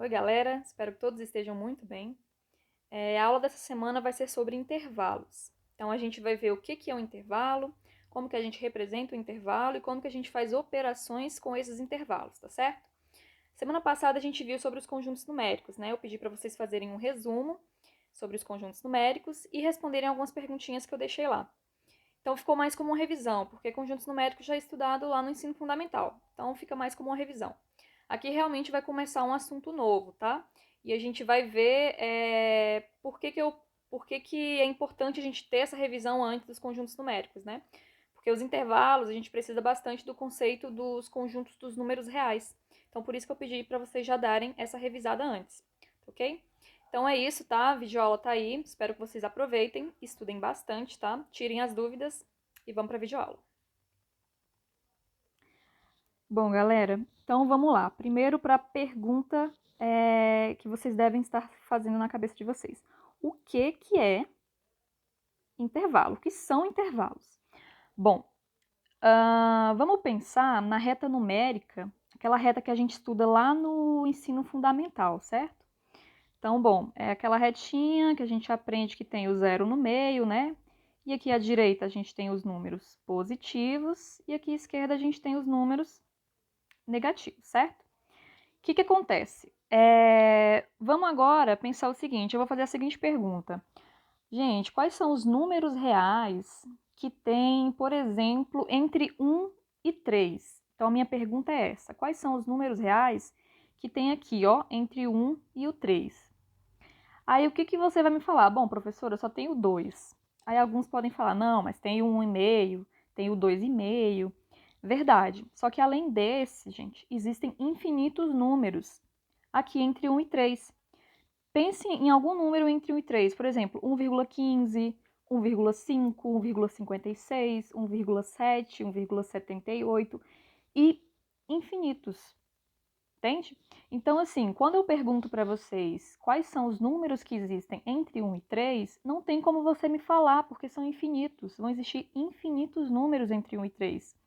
Oi, galera. Espero que todos estejam muito bem. A aula dessa semana vai ser sobre intervalos. Então, a gente vai ver o que é um intervalo, como que a gente representa o intervalo e como que a gente faz operações com esses intervalos, tá certo? Semana passada a gente viu sobre os conjuntos numéricos, né? Eu pedi para vocês fazerem um resumo sobre os conjuntos numéricos e responderem algumas perguntinhas que eu deixei lá. Então, ficou mais como uma revisão, porque conjuntos numéricos já é estudado lá no ensino fundamental. Então, fica mais como uma revisão. Aqui realmente vai começar um assunto novo, tá? E a gente vai ver por que é importante a gente ter essa revisão antes dos conjuntos numéricos, né? Porque os intervalos, a gente precisa bastante do conceito dos conjuntos dos números reais. Então, por isso que eu pedi para vocês já darem essa revisada antes, ok? Então é isso, tá? A videoaula tá aí. Espero que vocês aproveitem, estudem bastante, tá? Tirem as dúvidas e vamos para a videoaula. Bom, galera, então vamos lá. Primeiro para a pergunta que vocês devem estar fazendo na cabeça de vocês. O que é intervalo? O que são intervalos? Bom, vamos pensar na reta numérica, aquela reta que a gente estuda lá no ensino fundamental, certo? Então, bom, é aquela retinha que a gente aprende que tem o zero no meio, né? E aqui à direita a gente tem os números positivos e aqui à esquerda a gente tem os números negativos, certo? O que acontece? Vamos agora pensar o seguinte, eu vou fazer a seguinte pergunta. Gente, quais são os números reais que tem, por exemplo, entre 1 e 3? Então, a minha pergunta é essa. Quais são os números reais que tem aqui, ó, entre o 1 e o 3? Aí, o que você vai me falar? Bom, professora, eu só tenho 2. Aí, alguns podem falar, não, mas tem o 1,5, tem o 2,5. Verdade. Só que, além desse, gente, existem infinitos números aqui entre 1 e 3. Pense em algum número entre 1 e 3, por exemplo, 1,15, 1,5, 1,56, 1,7, 1,78 e infinitos, entende? Então, assim, quando eu pergunto para vocês quais são os números que existem entre 1 e 3, não tem como você me falar, porque são infinitos. Vão existir infinitos números entre 1 e 3.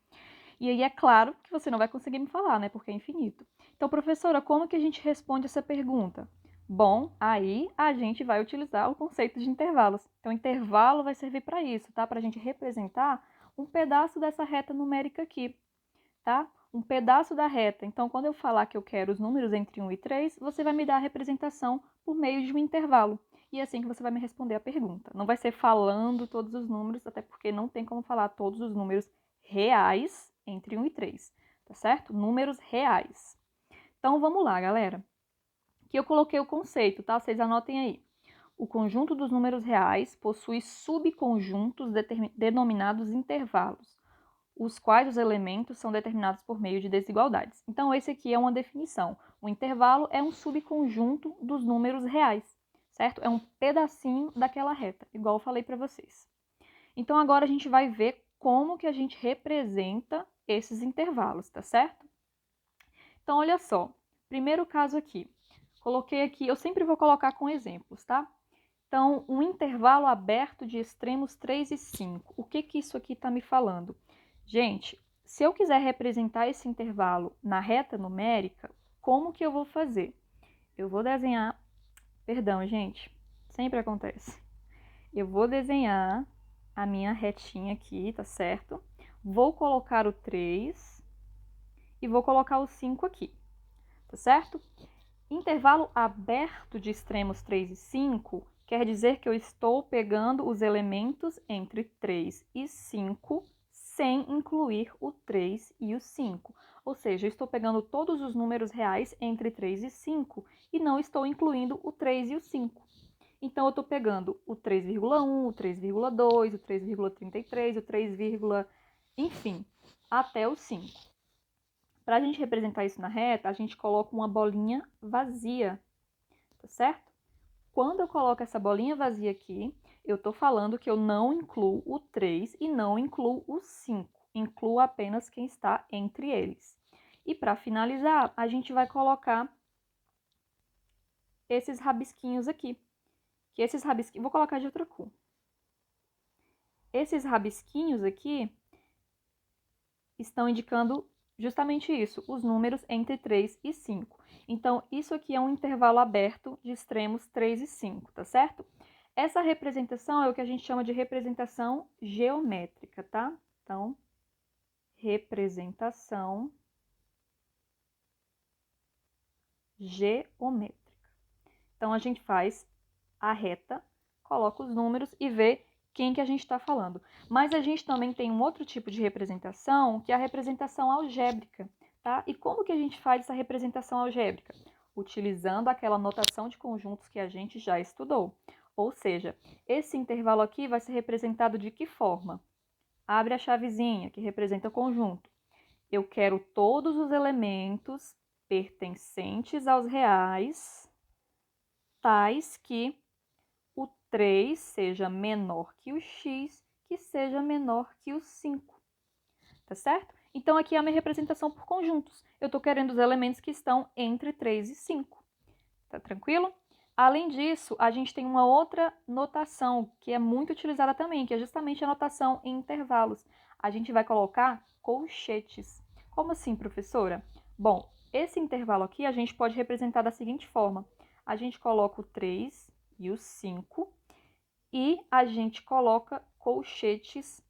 E aí é claro que você não vai conseguir me falar, né? Porque é infinito. Então, professora, como que a gente responde essa pergunta? Bom, aí a gente vai utilizar o conceito de intervalos. Então, intervalo vai servir para isso, tá? Para a gente representar um pedaço dessa reta numérica aqui, tá? Um pedaço da reta. Então, quando eu falar que eu quero os números entre 1 e 3, você vai me dar a representação por meio de um intervalo. E é assim que você vai me responder a pergunta. Não vai ser falando todos os números, até porque não tem como falar todos os números reais entre 1 e 3, tá certo? Números reais. Então, vamos lá, galera. Aqui eu coloquei o conceito, tá? Vocês anotem aí. O conjunto dos números reais possui subconjuntos denominados intervalos, os quais os elementos são determinados por meio de desigualdades. Então, esse aqui é uma definição. O intervalo é um subconjunto dos números reais, certo? É um pedacinho daquela reta, igual eu falei para vocês. Então, agora a gente vai ver como que a gente representa esses intervalos, tá certo? Então, olha só. Primeiro caso aqui. Coloquei aqui, eu sempre vou colocar com exemplos, tá? Então, um intervalo aberto de extremos 3 e 5. O que isso aqui está me falando? Gente, se eu quiser representar esse intervalo na reta numérica, como que eu vou fazer? Eu vou desenhar... Perdão, gente. Sempre acontece. Eu vou desenhar a minha retinha aqui, tá certo? Vou colocar o 3 e vou colocar o 5 aqui, tá certo? Intervalo aberto de extremos 3 e 5 quer dizer que eu estou pegando os elementos entre 3 e 5 sem incluir o 3 e o 5. Ou seja, eu estou pegando todos os números reais entre 3 e 5 e não estou incluindo o 3 e o 5. Então, eu estou pegando o 3,1, o 3,2, o 3,33, o 3, enfim, até o 5. Para a gente representar isso na reta, a gente coloca uma bolinha vazia, tá certo? Quando eu coloco essa bolinha vazia aqui, eu estou falando que eu não incluo o 3 e não incluo o 5. Incluo apenas quem está entre eles. E para finalizar, a gente vai colocar esses rabisquinhos aqui. Que esses rabisquinhos... Vou colocar de outra cor. Esses rabisquinhos aqui estão indicando justamente isso, os números entre 3 e 5. Então, isso aqui é um intervalo aberto de extremos 3 e 5, tá certo? Essa representação é o que a gente chama de representação geométrica, tá? Então, representação geométrica. Então, a gente faz a reta, coloca os números e vê quem que a gente está falando. Mas a gente também tem um outro tipo de representação, que é a representação algébrica, tá? E como que a gente faz essa representação algébrica? Utilizando aquela notação de conjuntos que a gente já estudou. Ou seja, esse intervalo aqui vai ser representado de que forma? Abre a chavezinha, que representa o conjunto. Eu quero todos os elementos pertencentes aos reais, tais que o 3 seja menor que o x, que seja menor que o 5. Tá certo? Então, aqui é a minha representação por conjuntos. Eu estou querendo os elementos que estão entre 3 e 5. Tá tranquilo? Além disso, a gente tem uma outra notação que é muito utilizada também, que é justamente a notação em intervalos. A gente vai colocar colchetes. Como assim, professora? Bom, esse intervalo aqui a gente pode representar da seguinte forma. A gente coloca o 3 e o 5 e a gente coloca colchetes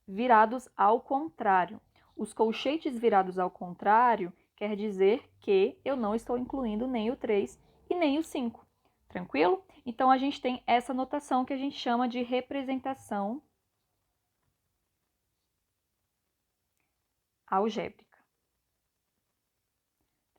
virados ao contrário. Os colchetes virados ao contrário quer dizer que eu não estou incluindo nem o 3 e nem o 5. Tranquilo? Então, a gente tem essa notação que a gente chama de representação algébrica.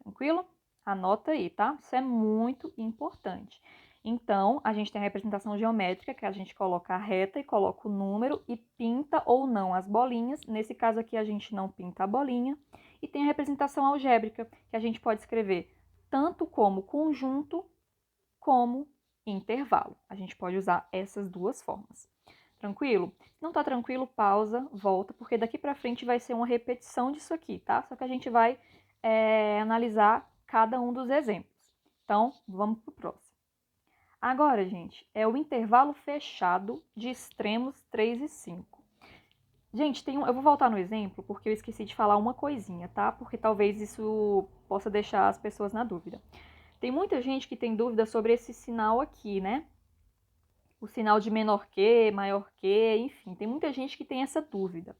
Tranquilo? Anota aí, tá? Isso é muito importante. Então, a gente tem a representação geométrica, que a gente coloca a reta e coloca o número e pinta ou não as bolinhas. Nesse caso aqui, a gente não pinta a bolinha. E tem a representação algébrica, que a gente pode escrever tanto como conjunto, como intervalo. A gente pode usar essas duas formas. Tranquilo? Se não tá tranquilo, pausa, volta, porque daqui pra frente vai ser uma repetição disso aqui, tá? Só que a gente vai analisar cada um dos exemplos. Então, vamos pro próximo. Agora, gente, é o intervalo fechado de extremos 3 e 5. Gente, eu vou voltar no exemplo porque eu esqueci de falar uma coisinha, tá? Porque talvez isso possa deixar as pessoas na dúvida. Tem muita gente que tem dúvida sobre esse sinal aqui, né? O sinal de menor que, maior que, enfim, tem muita gente que tem essa dúvida.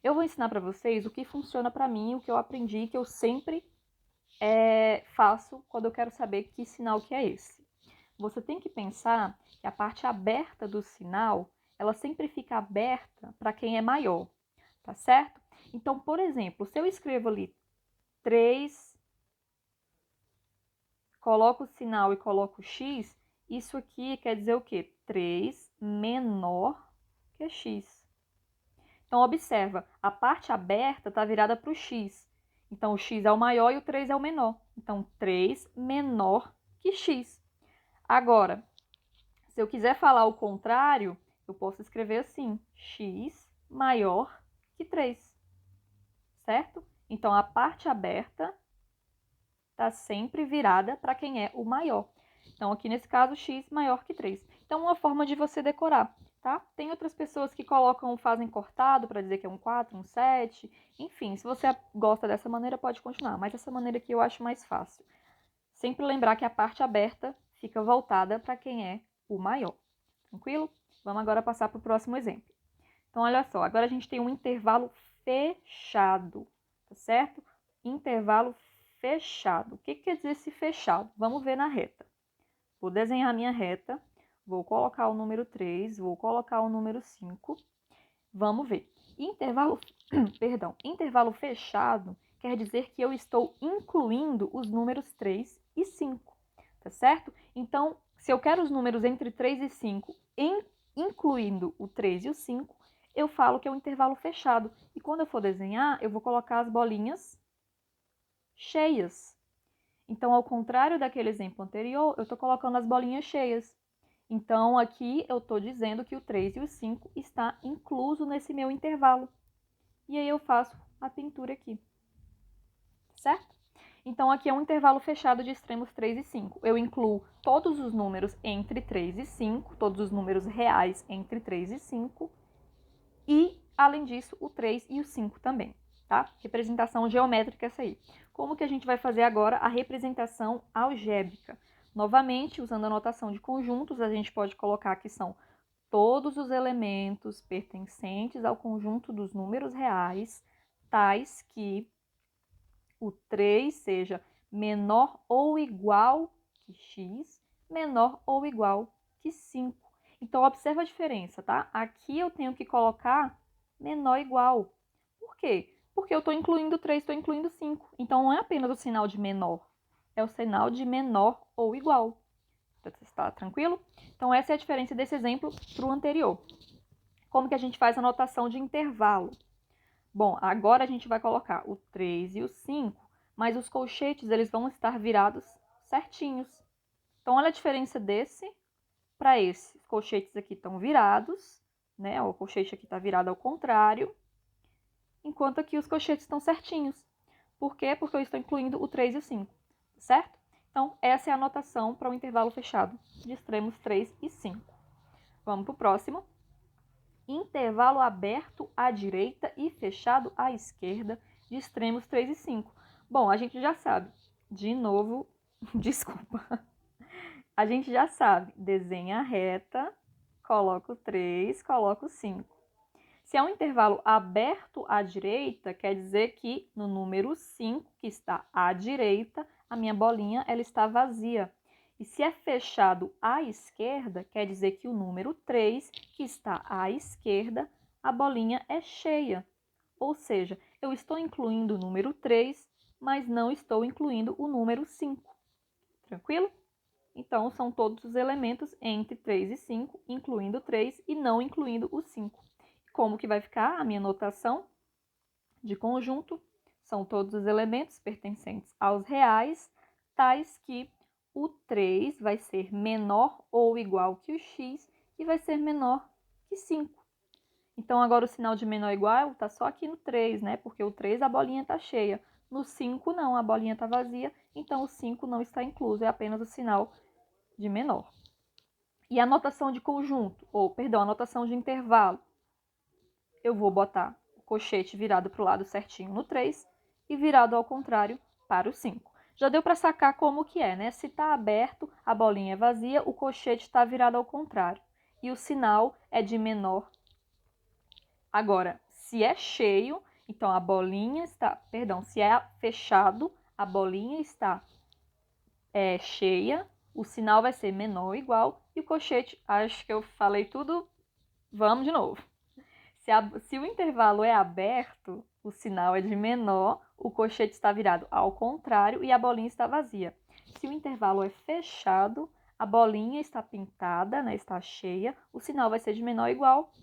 Eu vou ensinar para vocês o que funciona para mim, o que eu aprendi, que eu sempre faço quando eu quero saber que sinal que é esse. Você tem que pensar que a parte aberta do sinal, ela sempre fica aberta para quem é maior, tá certo? Então, por exemplo, se eu escrevo ali 3, coloco o sinal e coloco x, isso aqui quer dizer o quê? 3 menor que x. Então, observa, a parte aberta está virada para o x. Então, o x é o maior e o 3 é o menor. Então, 3 menor que x. Agora, se eu quiser falar o contrário, eu posso escrever assim, x maior que 3, certo? Então, a parte aberta está sempre virada para quem é o maior. Então, aqui nesse caso, x maior que 3. Então, uma forma de você decorar, tá? Tem outras pessoas que fazem cortado para dizer que é um 4, um 7. Enfim, se você gosta dessa maneira, pode continuar. Mas essa maneira aqui eu acho mais fácil. Sempre lembrar que a parte aberta fica voltada para quem é o maior. Tranquilo? Vamos agora passar para o próximo exemplo. Então, olha só. Agora a gente tem um intervalo fechado, tá certo? Intervalo fechado. O que quer dizer esse fechado? Vamos ver na reta. Vou desenhar a minha reta, vou colocar o número 3, vou colocar o número 5. Vamos ver. Intervalo fechado quer dizer que eu estou incluindo os números 3 e 5, tá certo? Então, se eu quero os números entre 3 e 5, incluindo o 3 e o 5, eu falo que é um intervalo fechado. E quando eu for desenhar, eu vou colocar as bolinhas cheias. Então, ao contrário daquele exemplo anterior, eu estou colocando as bolinhas cheias. Então, aqui eu estou dizendo que o 3 e o 5 está incluso nesse meu intervalo. E aí eu faço a pintura aqui, certo? Então, aqui é um intervalo fechado de extremos 3 e 5. Eu incluo todos os números entre 3 e 5, todos os números reais entre 3 e 5, e, além disso, o 3 e o 5 também. tá? Representação geométrica essa aí. Como que a gente vai fazer agora a representação algébrica? Novamente, usando a notação de conjuntos, a gente pode colocar que são todos os elementos pertencentes ao conjunto dos números reais, tais que o 3 seja menor ou igual que x, menor ou igual que 5. Então, observa a diferença, tá? Aqui eu tenho que colocar menor ou igual. Por quê? Porque eu estou incluindo 3, estou incluindo 5. Então, não é apenas o sinal de menor, é o sinal de menor ou igual. Está tranquilo? Então, essa é a diferença desse exemplo para o anterior. Como que a gente faz a notação de intervalo? Bom, agora a gente vai colocar o 3 e o 5, mas os colchetes eles vão estar virados certinhos. Então, olha a diferença desse para esse. Os colchetes aqui estão virados, né? O colchete aqui está virado ao contrário, enquanto aqui os colchetes estão certinhos. Por quê? Porque eu estou incluindo o 3 e o 5, certo? Então, essa é a notação para o intervalo fechado de extremos 3 e 5. Vamos para o próximo. Intervalo aberto à direita e fechado à esquerda de extremos 3 e 5. Bom, a gente já sabe. De novo, desculpa. A gente já sabe. Desenha a reta, coloca o 3, coloca o 5. Se é um intervalo aberto à direita, quer dizer que no número 5, que está à direita, a minha bolinha ela está vazia. E se é fechado à esquerda, quer dizer que o número 3, que está à esquerda, a bolinha é cheia. Ou seja, eu estou incluindo o número 3, mas não estou incluindo o número 5. Tranquilo? Então, são todos os elementos entre 3 e 5, incluindo o 3 e não incluindo o 5. Como que vai ficar a minha notação de conjunto? São todos os elementos pertencentes aos reais, tais que o 3 vai ser menor ou igual que o x e vai ser menor que 5. Então, agora o sinal de menor ou igual está só aqui no 3, né? Porque o 3 a bolinha está cheia. No 5 não, a bolinha está vazia, então o 5 não está incluso, é apenas o sinal de menor. E a notação de conjunto, ou perdão, a notação de intervalo. Eu vou botar o colchete virado para o lado certinho no 3 e virado ao contrário para o 5. Já deu para sacar como que é, né? Se está aberto, a bolinha é vazia, o colchete está virado ao contrário. E o sinal é de menor. Agora, se é cheio, então a bolinha está... Perdão, se é fechado, a bolinha está cheia, o sinal vai ser menor ou igual, e o colchete, acho que eu falei tudo, vamos de novo. Se o intervalo é aberto, o sinal é de menor, o colchete está virado ao contrário e a bolinha está vazia. Se o intervalo é fechado, a bolinha está pintada, né, está cheia, o sinal vai ser de menor ou igual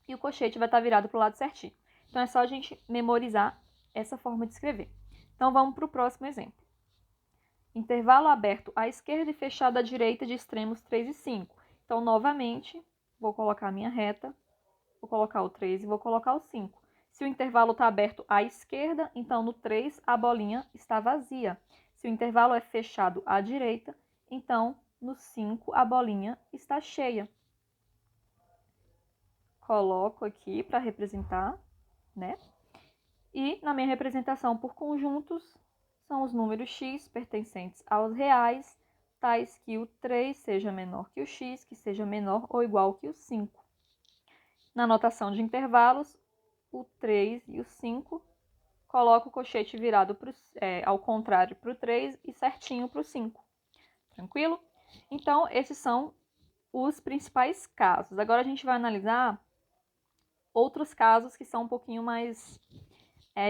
e o colchete vai estar virado para o lado certinho. Então, é só a gente memorizar essa forma de escrever. Então, vamos para o próximo exemplo. Intervalo aberto à esquerda e fechado à direita de extremos 3 e 5. Então, novamente, vou colocar a minha reta, vou colocar o 3 e vou colocar o 5. Se o intervalo está aberto à esquerda, então no 3 a bolinha está vazia. Se o intervalo é fechado à direita, então no 5 a bolinha está cheia. Coloco aqui para representar, né? E na minha representação por conjuntos, são os números x pertencentes aos reais, tais que o 3 seja menor que o x, que seja menor ou igual que o 5. Na notação de intervalos, o 3 e o 5, coloco o colchete virado ao contrário para o 3 e certinho para o 5. Tranquilo? Então, esses são os principais casos. Agora a gente vai analisar outros casos que são um pouquinho mais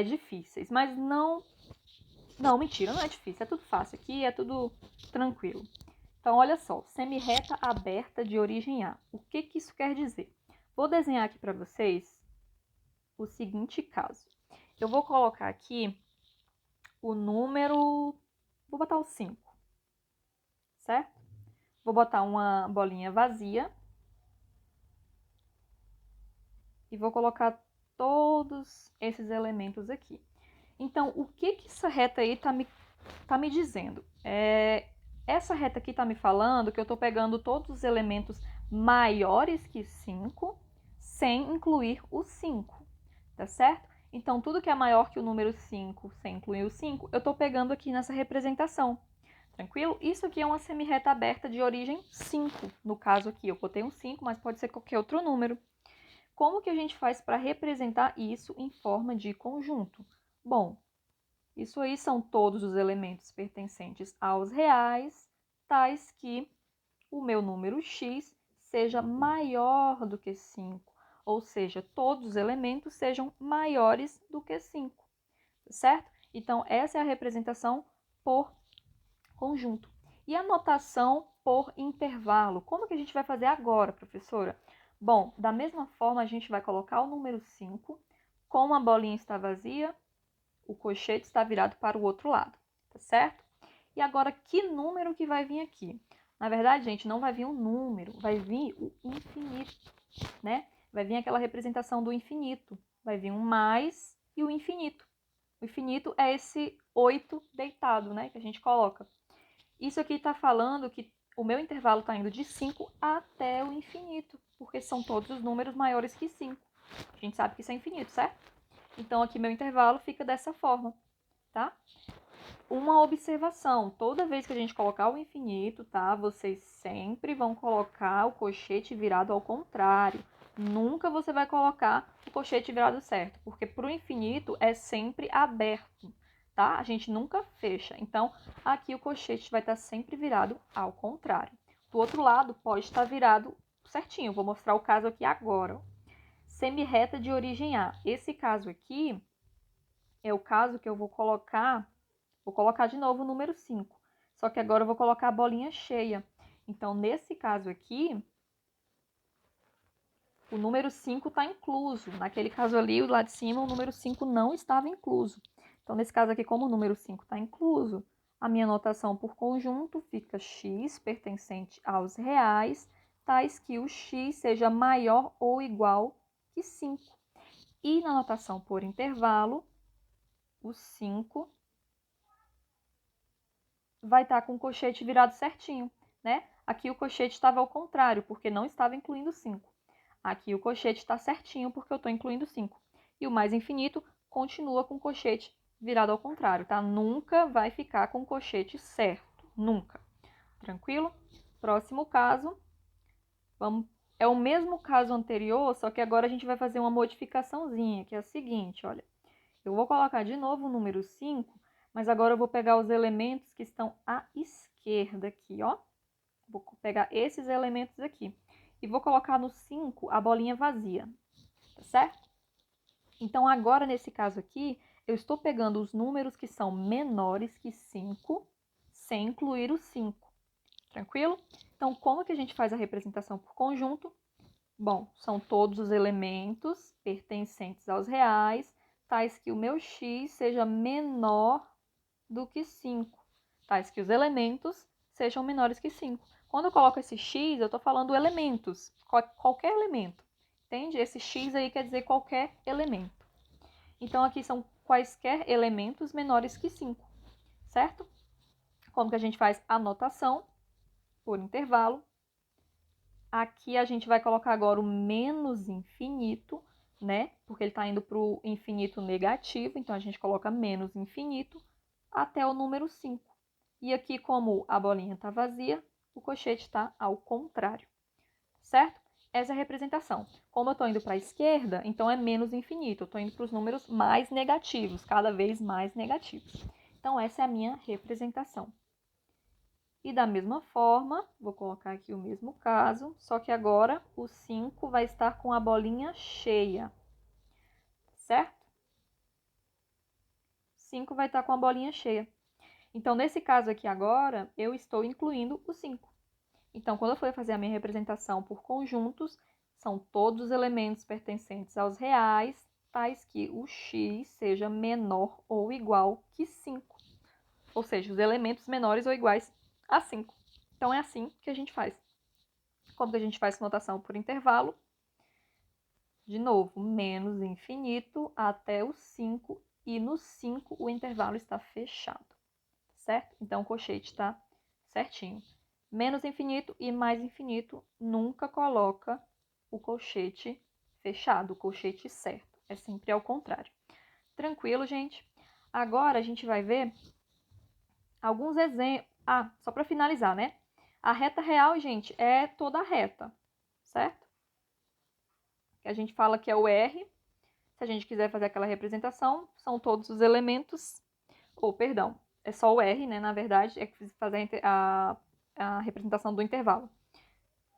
difíceis. Mas não, mentira, não é difícil. É tudo fácil aqui, é tudo tranquilo. Então, olha só, semirreta aberta de origem A. O que que isso quer dizer? Vou desenhar aqui para vocês o seguinte caso. Eu vou colocar aqui o número... Vou botar o 5, certo? Vou botar uma bolinha vazia. E vou colocar todos esses elementos aqui. Então, o que que essa reta aí tá me dizendo? Essa reta aqui tá me falando que eu tô pegando todos os elementos maiores que 5, sem incluir o 5, tá certo? Então, tudo que é maior que o número 5, sem incluir o 5, eu estou pegando aqui nessa representação. Tranquilo? Isso aqui é uma semirreta aberta de origem 5. No caso aqui, eu botei um 5, mas pode ser qualquer outro número. Como que a gente faz para representar isso em forma de conjunto? Bom, isso aí são todos os elementos pertencentes aos reais, tais que o meu número x seja maior do que 5, ou seja, todos os elementos sejam maiores do que 5, certo? Então, essa é a representação por conjunto. E a notação por intervalo? Como que a gente vai fazer agora, professora? Bom, da mesma forma, a gente vai colocar o número 5, como a bolinha está vazia, o colchete está virado para o outro lado, tá certo? E agora, que número que vai vir aqui? Na verdade, gente, não vai vir um número, vai vir o infinito, né? Vai vir aquela representação do infinito. Vai vir um mais e o infinito. O infinito é esse 8 deitado, né? Que a gente coloca. Isso aqui está falando que o meu intervalo está indo de 5 até o infinito, porque são todos os números maiores que 5. A gente sabe que isso é infinito, certo? Então, aqui meu intervalo fica dessa forma, tá? Uma observação, toda vez que a gente colocar o infinito, tá? Vocês sempre vão colocar o colchete virado ao contrário. Nunca você vai colocar o colchete virado certo, porque para o infinito é sempre aberto, tá? A gente nunca fecha. Então, aqui o colchete vai estar sempre virado ao contrário. Do outro lado, pode estar virado certinho. Vou mostrar o caso aqui agora. Semirreta de origem A. Esse caso aqui é o caso que eu vou colocar de novo o número 5. Só que agora eu vou colocar a bolinha cheia. Então, nesse caso aqui, o número 5 está incluso. Naquele caso ali, lá de cima, o número 5 não estava incluso. Então, nesse caso aqui, como o número 5 está incluso, a minha notação por conjunto fica x pertencente aos reais, tais que o x seja maior ou igual que 5. E na notação por intervalo, o 5 vai estar com o colchete virado certinho, né? Aqui o colchete estava ao contrário, porque não estava incluindo 5. Aqui o colchete está certinho, porque eu estou incluindo 5. E o mais infinito continua com o colchete virado ao contrário, tá? Nunca vai ficar com o colchete certo, nunca. Tranquilo? Próximo caso, é o mesmo caso anterior, só que agora a gente vai fazer uma modificaçãozinha, que é a seguinte, olha. Eu vou colocar de novo o número 5, mas agora eu vou pegar os elementos que estão à esquerda aqui, ó. Vou pegar esses elementos aqui. E vou colocar no 5 a bolinha vazia, tá certo? Então, agora, nesse caso aqui, eu estou pegando os números que são menores que 5, sem incluir o 5. Tranquilo? Então, como que a gente faz a representação por conjunto? Bom, são todos os elementos pertencentes aos reais, tais que o meu x seja menor do que 5, tais que os elementos sejam menores que 5. Quando eu coloco esse x, eu estou falando elementos, qualquer elemento, entende? Esse x aí quer dizer qualquer elemento. Então, aqui são quaisquer elementos menores que 5, certo? Como que a gente faz a notação por intervalo? Aqui a gente vai colocar agora o menos infinito, né? Porque ele está indo para o infinito negativo, então a gente coloca menos infinito até o número 5. E aqui, como a bolinha está vazia, o colchete está ao contrário, certo? Essa é a representação. Como eu estou indo para a esquerda, então é menos infinito. Eu estou indo para os números mais negativos, cada vez mais negativos. Então, essa é a minha representação. E da mesma forma, vou colocar aqui o mesmo caso, só que agora o 5 vai estar com a bolinha cheia, certo? 5 vai estar com a bolinha cheia. Então, nesse caso aqui agora, eu estou incluindo o 5. Então, quando eu for fazer a minha representação por conjuntos, são todos os elementos pertencentes aos reais, tais que o x seja menor ou igual que 5. Ou seja, os elementos menores ou iguais a 5. Então, é assim que a gente faz. Como que a gente faz notação por intervalo? De novo, menos infinito até o 5, e no 5 o intervalo está fechado, certo? Então, o colchete está certinho. Menos infinito e mais infinito nunca coloca o colchete fechado, o colchete certo. É sempre ao contrário. Tranquilo, gente? Agora a gente vai ver alguns exemplos. Ah, só para finalizar, né? A reta real, gente, é toda a reta, certo? Que a gente fala que é o R. Se a gente quiser fazer aquela representação, são todos os elementos. Ou, perdão, é só o R, né? Na verdade, é que fazer a representação do intervalo.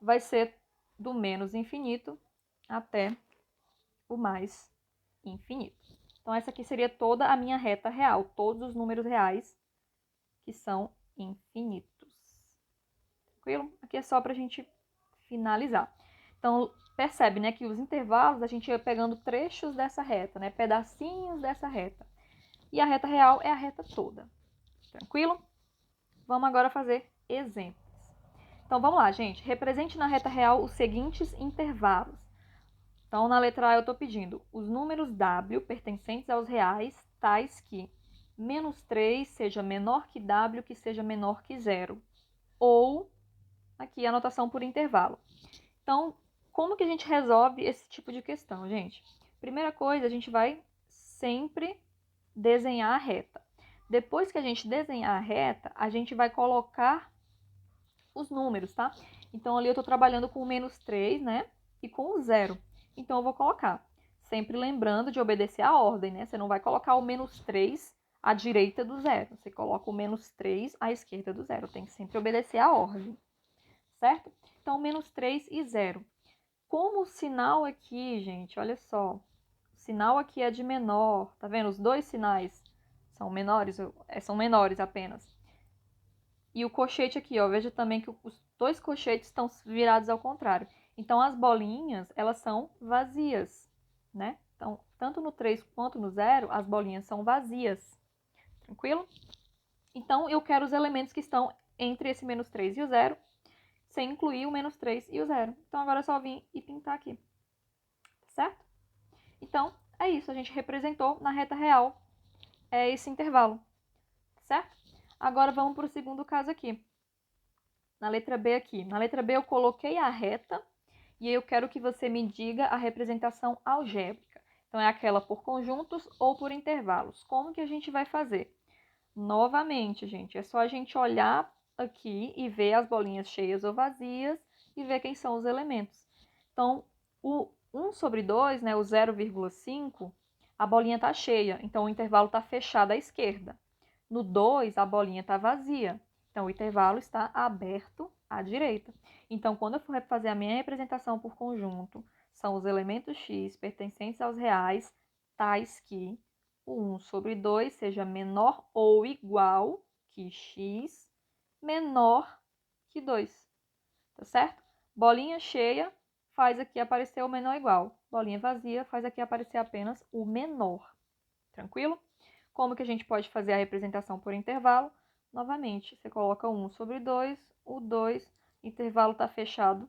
Vai ser do menos infinito até o mais infinito. Então, essa aqui seria toda a minha reta real, todos os números reais que são infinitos. Tranquilo? Aqui é só para a gente finalizar. Então, percebe, né, que os intervalos a gente ia pegando trechos dessa reta, né, pedacinhos dessa reta. E a reta real é a reta toda. Tranquilo? Vamos agora fazer exemplos. Então, vamos lá, gente. Represente na reta real os seguintes intervalos. Então, na letra A eu estou pedindo os números W pertencentes aos reais, tais que -3 seja menor que W, que seja menor que 0. Ou, aqui, a anotação por intervalo. Então, como que a gente resolve esse tipo de questão, gente? Primeira coisa, a gente vai sempre desenhar a reta. Depois que a gente desenhar a reta, a gente vai colocar os números, tá? Então, ali eu estou trabalhando com o -3, né? E com o 0. Então, eu vou colocar. Sempre lembrando de obedecer a ordem, né? Você não vai colocar o -3 à direita do 0. Você coloca o -3 à esquerda do 0. Tem que sempre obedecer a ordem, certo? Então, -3 e 0. Como o sinal aqui, gente, olha só. O sinal aqui é de menor. Tá vendo? Os dois sinais são menores apenas. E o colchete aqui, ó, veja também que os dois colchetes estão virados ao contrário. Então, as bolinhas, elas são vazias, né? Então, tanto no 3 quanto no 0, as bolinhas são vazias. Tranquilo? Então, eu quero os elementos que estão entre esse -3 e o 0, sem incluir o -3 e o 0. Então, agora é só vir e pintar aqui. Certo? Então, é isso. A gente representou na reta real esse intervalo. Certo? Agora, vamos para o segundo caso aqui. Na letra B aqui. Na letra B eu coloquei a reta e eu quero que você me diga a representação algébrica. Então, é aquela por conjuntos ou por intervalos. Como que a gente vai fazer? Novamente, gente, é só a gente olhar aqui e ver as bolinhas cheias ou vazias e ver quem são os elementos. Então, o 1/2, né, o 0,5, a bolinha está cheia, então o intervalo está fechado à esquerda. No 2, a bolinha está vazia, então o intervalo está aberto à direita. Então, quando eu for fazer a minha representação por conjunto, são os elementos x pertencentes aos reais, tais que o 1/2 seja menor ou igual que x, menor que 2. Tá certo? Bolinha cheia faz aqui aparecer o menor ou igual. Bolinha vazia faz aqui aparecer apenas o menor. Tranquilo? Como que a gente pode fazer a representação por intervalo? Novamente, você coloca 1/2, o 2, intervalo está fechado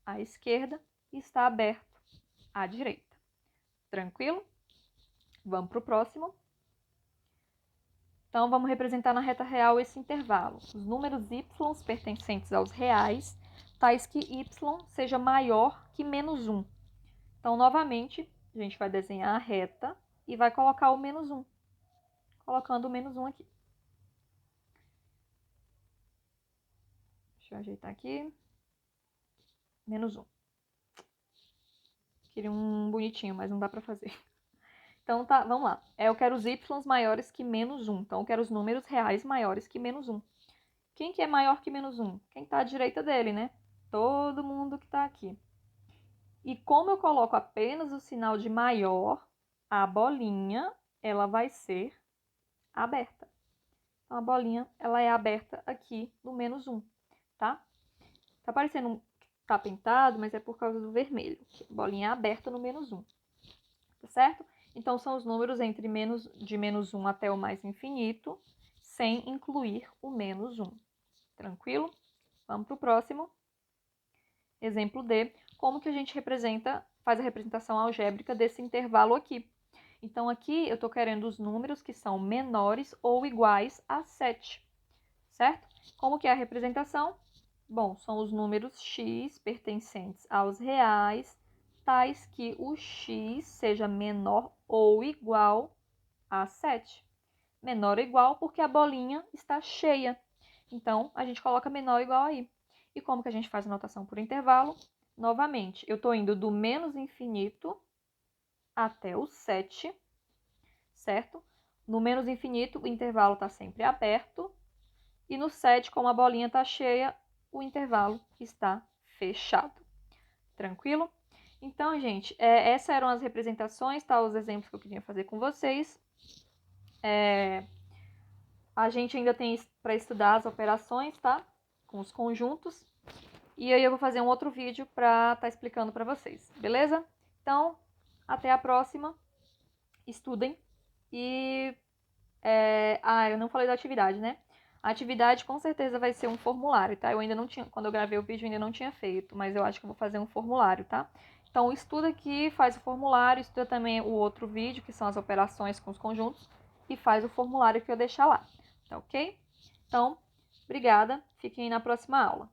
à esquerda e está aberto à direita. Tranquilo? Vamos para o próximo. Então, vamos representar na reta real esse intervalo. Os números y pertencentes aos reais, tais que y seja maior que -1. Então, novamente, a gente vai desenhar a reta e vai colocar o -1. Colocando o -1 aqui. Deixa eu ajeitar aqui. -1. Queria um bonitinho, mas não dá para fazer. Então, tá, vamos lá. Eu quero os y maiores que -1. Então, eu quero os números reais maiores que -1. Quem que é maior que -1? Quem está à direita dele, né? Todo mundo que está aqui. E como eu coloco apenas o sinal de maior, a bolinha, ela vai ser aberta. Então, a bolinha, ela é aberta aqui no -1, tá? Tá parecendo que tá pintado, mas é por causa do vermelho. A bolinha é aberta no -1, tá certo? Então, são os números entre de -1 até o mais infinito, sem incluir o -1. Tranquilo? Vamos para o próximo. Exemplo D. Como que a gente faz a representação algébrica desse intervalo aqui? Então, aqui eu estou querendo os números que são menores ou iguais a 7, certo? Como que é a representação? Bom, são os números x pertencentes aos reais, tais que o x seja menor ou igual a 7. Menor ou igual porque a bolinha está cheia. Então, a gente coloca menor ou igual aí. E como que a gente faz a notação por intervalo? Novamente, eu estou indo do menos infinito até o 7, certo? No menos infinito, o intervalo está sempre aberto. E no 7, como a bolinha está cheia, o intervalo está fechado. Tranquilo? Então, gente, essas eram as representações, tá? Os exemplos que eu queria fazer com vocês. A gente ainda tem para estudar as operações, tá? Com os conjuntos. E aí eu vou fazer um outro vídeo para estar explicando para vocês, beleza? Então, até a próxima. Estudem. E... eu não falei da atividade, né? A atividade com certeza vai ser um formulário, tá? Eu ainda não tinha, quando eu gravei o vídeo, eu ainda não tinha feito, mas eu acho que eu vou fazer um formulário, tá? Então, estuda aqui, faz o formulário, estuda também o outro vídeo, que são as operações com os conjuntos, e faz o formulário que eu deixar lá, tá ok? Então, obrigada, fiquem na próxima aula.